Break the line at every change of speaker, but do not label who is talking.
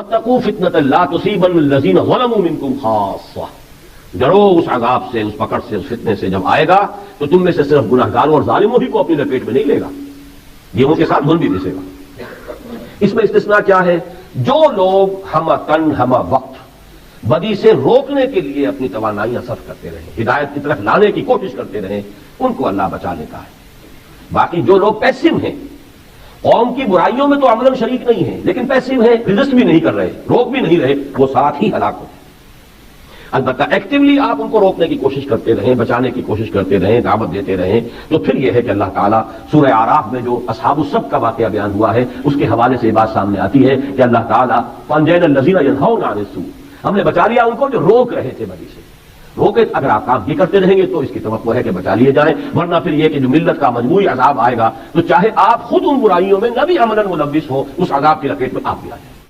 वत्तकू फितनतन ला तुसीबन्नल्लज़ीना ज़लमू मिनकुम खास्सा, डरो उस अज़ाब से, उस पकड़ से, उस फितने से जब आएगा तो तुम में से सिर्फ गुनाहगारों और जालिमों ही को अपनी लपेट में नहीं लेगा, गेहूं के साथ घुल भी पिसेगा। इसमें इस्तिस्ना क्या है? जो लोग हम तन हम वक्त बदी से रोकने के लिए अपनी तवानाइयां सर्फ करते रहे, हिदायत की तरफ लाने की कोशिश करते रहे, उनको अल्लाह बचा लेता है। बाकी जो लोग पैसिव हैं, कौम की बुराइयों में तो अमलन शरीक नहीं है लेकिन पैसिव है, रिजिस्ट भी नहीं कर रहे, रोक भी नहीं रहे, वो साथ ही हलाक होते। अलबत्ता एक्टिवली आप उनको रोकने की कोशिश करते रहें, बचाने की कोशिश करते रहें, दावत देते रहें, तो फिर यह है कि अल्लाह ताला सूरह आराफ में जो असहाबुस सब्ब का वाकया बयान हुआ है उसके हवाले से बात सामने आती है कि अल्लाह ताला फअनजैनल्लज़ीना यनहौना अनिस्सू, हमने बचा लिया उनको जो रोक रहे थे बदी से। रोके अगर आप काम ये करते रहेंगे तो इसकी तवक्को है कि बचा लिए जाएं, वरना फिर यह कि जो मिल्लत का मजमूई अजाब आएगा तो चाहे आप खुद उन बुराइयों में न भी अमलन मुलव्विस हो, उस अजाब की लपेट में आप भी आ जाए।